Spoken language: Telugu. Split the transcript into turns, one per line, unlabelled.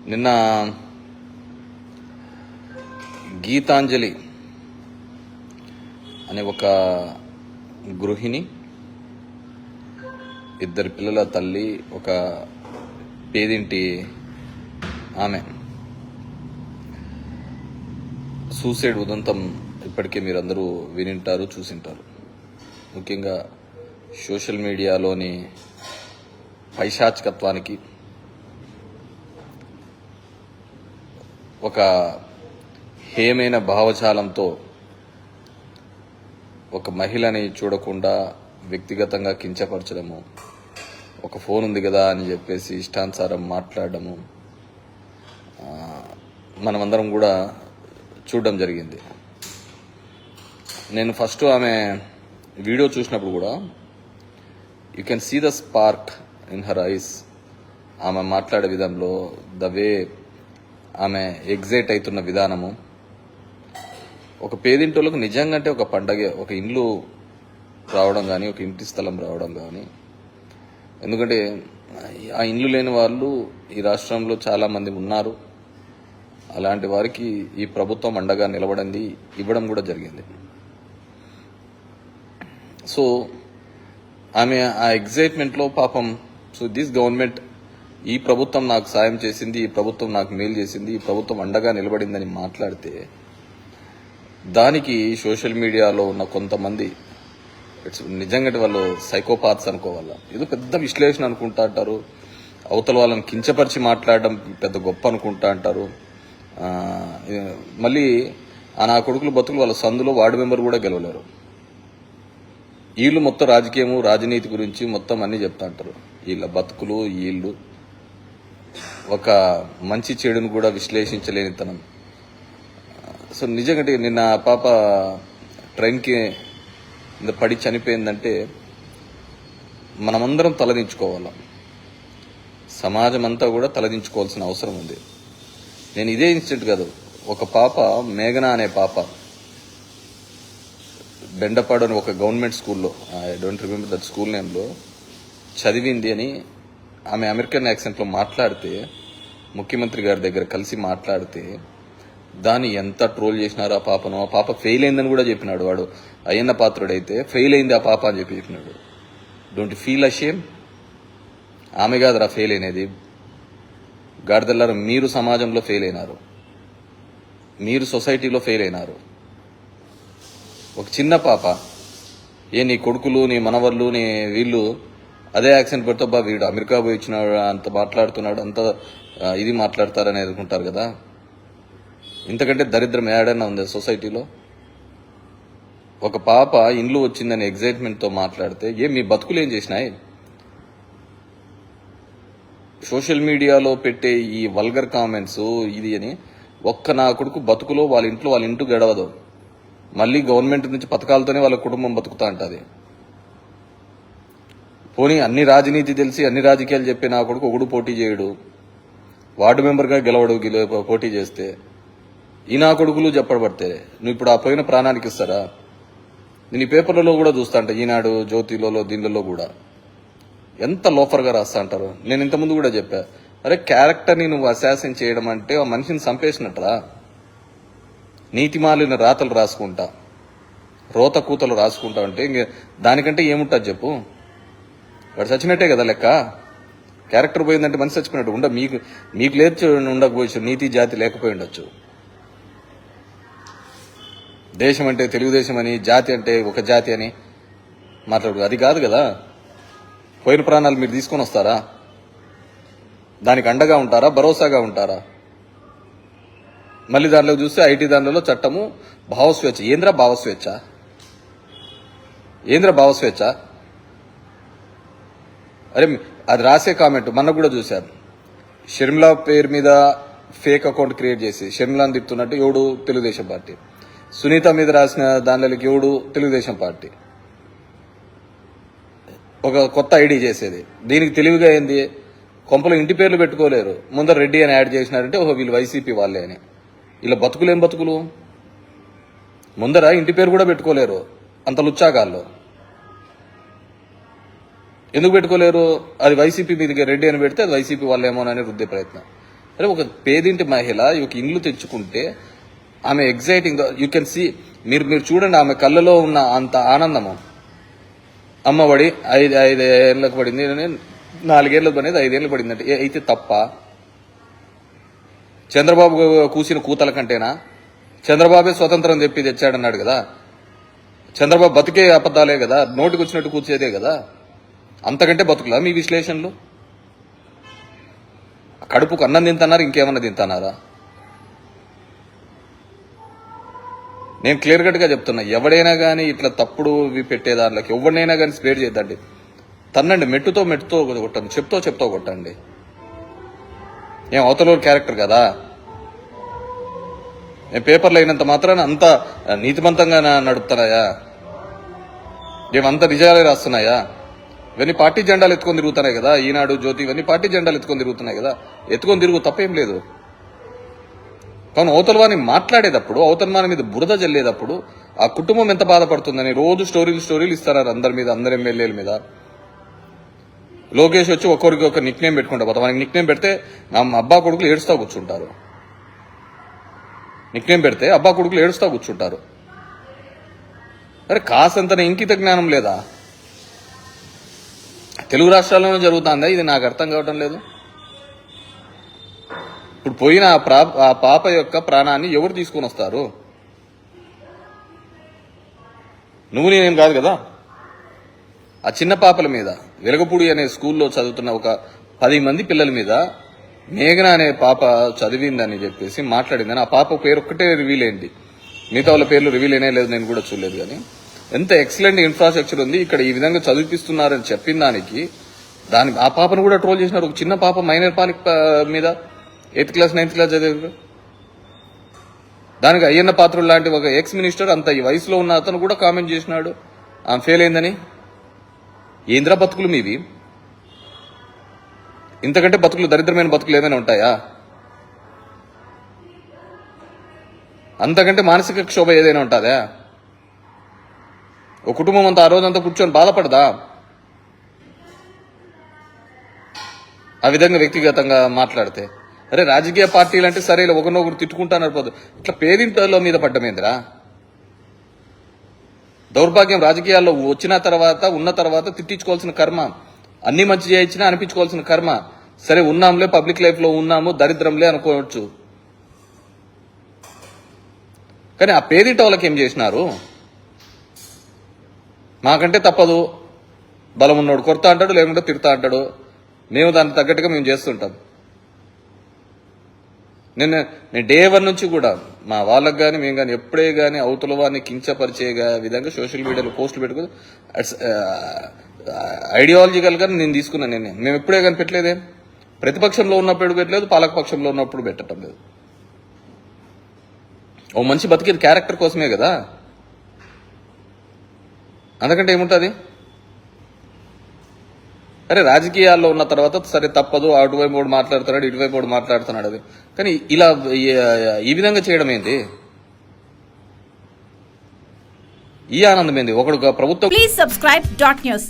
నిన్న గీతాంజలి అనే ఒక గృహిణి, ఇద్దరు పిల్లల తల్లి, ఒక పేదింటి ఆమె సూసైడ్ ఉదంతం ఇప్పటికే మీరందరూ వినింటారు, చూసింటారు. ముఖ్యంగా సోషల్ మీడియాలోని పైశాచికత్వానికి, ఒక హేమైన భావజాలంతో ఒక మహిళని చూడకుండా వ్యక్తిగతంగా కించపరచడము, ఒక ఫోన్ ఉంది కదా అని చెప్పేసి ఇష్టానుసారం మాట్లాడడము మనమందరం కూడా చూడడం జరిగింది. నేను ఫస్ట్ ఆమె వీడియో చూసినప్పుడు కూడా you can see the spark in her eyes. ఆమె మాట్లాడే విధంలో, ద వే ఆమె ఎగ్జైట్ అవుతున్న విధానము, ఒక పేదింటోళ్ళకు నిజంగా అంటే ఒక పండగ, ఒక ఇల్లు రావడం కానీ, ఒక ఇంటి స్థలం రావడం కానీ. ఎందుకంటే ఆ ఇల్లు లేని వాళ్ళు ఈ రాష్ట్రంలో చాలామంది ఉన్నారు. అలాంటి వారికి ఈ ప్రభుత్వం అండగా నిలబడింది, ఇవ్వడం కూడా జరిగింది. సో ఆమె ఆ ఎగ్జైట్మెంట్లో పాపం, సో దిస్ గవర్నమెంట్, ఈ ప్రభుత్వం నాకు సాయం చేసింది, ఈ ప్రభుత్వం నాకు మేలు చేసింది, ఈ ప్రభుత్వం అండగా నిలబడిందని మాట్లాడితే దానికి సోషల్ మీడియాలో ఉన్న కొంతమంది నిజంగా వాళ్ళు సైకోపాత్స్ అనుకోవాలా, ఏదో పెద్ద విశ్లేషణ అనుకుంటా అంటారు, అవతల వాళ్ళని కించపరిచి మాట్లాడడం పెద్ద గొప్ప అనుకుంటా అంటారు. మళ్ళీ నా కొడుకులు బతుకులు వాళ్ళ సందులో వార్డు మెంబర్ కూడా గెలవలేరు. వీళ్ళు మొత్తం రాజకీయము, రాజనీతి గురించి మొత్తం అన్నీ చెప్తా అంటారు. వీళ్ళ బతుకులు, వీళ్ళు ఒక మంచి చెడును కూడా విశ్లేషించలేనితనం. సో నిజంగా నిన్న ఆ పాప ట్రైన్కి పడి చనిపోయిందంటే మనమందరం తలదించుకోవాలి, సమాజం అంతా కూడా తలదించుకోవాల్సిన అవసరం ఉంది. నేను ఇదే ఇన్సిడెంట్ కాదు, ఒక పాప మేఘన అనే పాప బెండపాడు అని ఒక గవర్నమెంట్ స్కూల్లో, I don't remember that school నేమ్లో చదివింది అని ఆమె అమెరికన్ యాక్సెంట్లో మాట్లాడితే, ముఖ్యమంత్రి గారి దగ్గర కలిసి మాట్లాడితే దాన్ని ఎంత ట్రోల్ చేసినారు ఆ పాపను. ఆ పాప ఫెయిల్ అయిందని కూడా చెప్పినాడు. వాడు అయ్యన్న పాత్రుడైతే ఫెయిల్ అయింది ఆ పాప అని చెప్పినాడు. Don't feel ashamed? ఆమె కాదురా ఫెయిల్ అయినది, గాడిదల్లారు. మీరు సమాజంలో ఫెయిల్ అయినారు, మీరు సొసైటీలో ఫెయిల్ అయినారు. ఒక చిన్న పాప, నీ కొడుకులు, నీ మనవర్లు, నీ వీళ్ళు అదే యాక్సెంట్ పెడితే బా వీడు అమెరికా పోయి వచ్చినాడు, అంత మాట్లాడుతున్నాడు, అంత ఇది మాట్లాడతారని అనుకుంటారు కదా. ఇంతకంటే దరిద్రం ఏడన్నా ఉంది సొసైటీలో? ఒక పాప ఇండ్లు వచ్చిందని ఎగ్జైట్మెంట్తో మాట్లాడితే మీ బతుకులు ఏం చేసినాయి? సోషల్ మీడియాలో పెట్టే ఈ వల్గర్ కామెంట్స్ ఇది అని, నా కొడుకు బతుకులో వాళ్ళ ఇంట్లో గడవదు. మళ్ళీ గవర్నమెంట్ నుంచి పథకాలతోనే వాళ్ళ కుటుంబం బతుకుతా ఉంటుంది. పోనీ అన్ని రాజనీతి తెలిసి అన్ని రాజకీయాలు చెప్పి నా కొడుకు ఒకడు పోటీ చేయడు, వార్డు మెంబర్గా గెలవడు పోటీ చేస్తే. ఈ నా కొడుకులు చెప్పబడితే నువ్వు ఇప్పుడు ఆ పోయిన ప్రాణానికి ఇస్తారా? నేను ఈ పేపర్లలో కూడా చూస్తా అంట, ఈనాడు, జ్యోతిలలో, దీనిలలో కూడా ఎంత లోఫర్గా రాస్తా అంటారు. నేను ఇంతకుముందు కూడా చెప్పా, అరే క్యారెక్టర్ని నువ్వు అసాసిన్ చేయడం అంటే ఆ మనిషిని చంపేసినట్రా. నీతిమాలిన రాతలు రాసుకుంటా, రోత కూతలు రాసుకుంటా అంటే ఇంక దానికంటే ఏముంటుంది చెప్పు? వాడు చచ్చినట్టే కదా లెక్క. క్యారెక్టర్ పోయిందంటే మనిషి చచ్చిపోయినట్టు మీకు లేర్చి ఉండకపోవచ్చు, నీతి జాతి లేకపోయి ఉండొచ్చు. దేశం అంటే తెలుగుదేశం అని, జాతి అంటే ఒక జాతి అని మాట్లాడు, అది కాదు కదా. పోయిన ప్రాణాలు మీరు తీసుకొని వస్తారా? దానికి అండగా ఉంటారా? భరోసాగా ఉంటారా? మళ్ళీ దానిలో చూస్తే ఐటీ దానిలో చట్టము భావస్వేచ్ఛ. ఏంద్ర భావస్వేచ్ఛ? అరే అది రాసే కామెంట్ మొన్న కూడా చూశాను. షర్మిల పేరు మీద ఫేక్ అకౌంట్ క్రియేట్ చేసి షర్మిలాని తిప్పుతున్నట్టు ఎవడు? తెలుగుదేశం పార్టీ. సునీత మీద రాసిన దానిలోకి ఎవడు? తెలుగుదేశం పార్టీ. ఒక కొత్త ఐడి చేసేది. దీనికి తెలివిగా ఏంది? కొంపలో ఇంటి పేర్లు పెట్టుకోలేరు, ముందర రెడ్డి అని యాడ్ చేసినారంటే ఓహో వీళ్ళు వైసీపీ వాళ్ళే అని. ఇలా బతుకులేం బతుకులు? ముందర ఇంటి పేరు కూడా పెట్టుకోలేరు, అంత లుచ్చాగాళ్ళు. ఎందుకు పెట్టుకోలేరు? అది వైసీపీ మీదకి రెడ్డి అని పెడితే అది వైసీపీ వాళ్ళేమోనని రుద్దే ప్రయత్నం. అరే ఒక పేదింటి మహిళ ఒక ఇల్లు తెచ్చుకుంటే ఆమె ఎగ్జైటింగ్ యూ కెన్ సీ, మీరు చూడండి ఆమె కళ్ళలో ఉన్న అంత ఆనందము. అమ్మఒడి 5 ఏళ్ళకు పడింది, 4 ఏళ్ళకు పడింది, 5 ఏళ్ళు పడింది అంటే అయితే తప్ప? చంద్రబాబు కూసిన కూతల కంటేనా? చంద్రబాబే స్వతంత్రం చెప్పి తెచ్చాడన్నాడు కదా, చంద్రబాబు బతికే అబద్ధాలే కదా, నోటికి వచ్చినట్టు కూర్చేదే కదా. అంతకంటే బతుకులా మీ విశ్లేషణలు? కడుపుకు అన్నం తింటున్నారు, ఇంకేమన్నా తింటున్నారా? నేను క్లియర్ కట్గా చెప్తున్నా, ఎవడైనా కానీ ఇట్లా తప్పుడు పెట్టే దాంట్లోకి ఎవరినైనా కానీ స్పేర్ చేయద్దండి. తన్నండి, మెట్టుతో కొట్టండి, చెప్తో కొట్టండి. ఏం అవతల క్యారెక్టర్ కదా? నేను పేపర్లో అయినంత మాత్రాన అంత నీతిమంతంగా నడుపుతున్నాయా? ఏమంత నిజాలే రాస్తున్నాయా? ఇవన్నీ పార్టీ జెండాలు ఎత్తుకొని తిరుగుతున్నాయి కదా, ఈనాడు, జ్యోతి, ఇవన్నీ పార్టీ జెండాలు ఎత్తుకొని తిరుగుతున్నాయి కదా. ఎత్తుకొని తిరుగు, తప్పేం లేదు. కానీ అవతలవాని మాట్లాడేటప్పుడు, అవతలవాని మీద బురద జల్లేటప్పుడు ఆ కుటుంబం ఎంత బాధపడుతుందని రోజు స్టోరీలు ఇస్తారు అందరి మీద, అందరి ఎమ్మెల్యేల మీద. లోకేష్ వచ్చి ఒక్కొరికి ఒక నిక్ నేమ్ పెట్టుకుంటా పోతాం. మనకి నిక్ నేమ్ పెడితే నా అబ్బా కొడుకులు ఏడుస్తా కూర్చుంటారు. నిక్ నేమ్ పెడితే అబ్బా కొడుకులు ఏడుస్తా కూర్చుంటారు. అరే కాసంతన ఇంకిత జ్ఞానం లేదా? తెలుగు రాష్ట్రాల్లోనే జరుగుతుందా ఇది? నాకు అర్థం కావటం లేదు. ఇప్పుడు పోయిన ఆ పాప యొక్క ప్రాణాన్ని ఎవరు తీసుకొని వస్తారు? నువ్వు నేనేం కాదు కదా. ఆ చిన్న పాపల మీద, వెలగపూడి అనే స్కూల్లో చదువుతున్న ఒక 10 మంది పిల్లల మీద మేఘన అనే పాప చదివిందని చెప్పేసి మాట్లాడిందని, ఆ పాప పేరు ఒక్కటే రివీల్ అయింది. మిగతా వాళ్ళ పేర్లు రివీల్ అయినా లేదు, నేను కూడా చూడలేదు. కానీ ఎంత ఎక్సలెంట్ ఇన్ఫ్రాస్ట్రక్చర్ ఉంది ఇక్కడ, ఈ విధంగా చదివిస్తున్నారని చెప్పిన దానికి ఆ పాపను కూడా ట్రోల్ చేసినారు. ఒక చిన్న పాప మైనర్ పాలిక మీద 8th క్లాస్ 9th క్లాస్ చదివారు. దానికి అయ్యన్న పాత్రుడు లాంటి ఒక ఎక్స్ మినిస్టర్ అంత ఈ వయసులో ఉన్న అతను కూడా కామెంట్ చేసినాడు ఆమె ఫెయిల్ అయిందని. ఏంద్ర బతుకులు మీవి? ఇంతకంటే బతుకులు, దరిద్రమైన బతుకులు ఏమైనా ఉంటాయా? అంతకంటే మానసిక క్షోభ ఏదైనా ఉంటుందా? ఒక కుటుంబం అంతా ఆ రోజంతా కూర్చొని బాధపడదా? ఆ విధంగా వ్యక్తిగతంగా మాట్లాడితే. అరే రాజకీయ పార్టీలు అంటే సరే ఒకరినొకరు తిట్టుకుంటాను పోదు, ఇట్లా పేదింట్లో మీద పడ్డమేందిరా? దౌర్భాగ్యం రాజకీయాల్లో వచ్చిన తర్వాత, ఉన్న తర్వాత తిట్టించుకోవాల్సిన కర్మ. అన్ని మంచి చేయించినా అనిపించుకోవాల్సిన కర్మ. సరే ఉన్నాంలే, పబ్లిక్ లైఫ్ లో ఉన్నాము, దరిద్రంలే అనుకోవచ్చు. కానీ ఆ పేదింటి వాళ్ళకి ఏం చేసినారు? మాకంటే తప్పదు, బలం ఉన్నోడు కొడతా అంటాడు, లేకుంటే తిడతా అంటాడు. మేము దానికి తగ్గట్టుగా మేము చేస్తుంటాం. నేను డే 1 నుంచి కూడా మా వాళ్ళకి కానీ మేము కానీ ఎప్పుడే కానీ అవతల వారిని కించపరిచే విధంగా సోషల్ మీడియాలో పోస్టులు పెట్టుకుని ఐడియాలజికల్గా నేను తీసుకున్నాను. మేము ఎప్పుడే కానీ పెట్టలేదే. ప్రతిపక్షంలో ఉన్నప్పుడు పెట్టలేదు, పాలకపక్షంలో ఉన్నప్పుడు పెట్టడం లేదు. ఓ మనిషి బతికేది క్యారెక్టర్ కోసమే కదా, అందుకంటే ఏముంటుంది? అరే రాజకీయాల్లో ఉన్న తర్వాత సరే తప్పదు, అటువైపు వాడు మాట్లాడుతున్నాడు, ఇటువైపు వాడు మాట్లాడుతున్నాడు. అది కానీ ఇలా ఈ విధంగా చేయడం ఏంటి? ఈ ఆనందం ఏంది? ఒకడు ప్రభుత్వం.
Please subscribe .news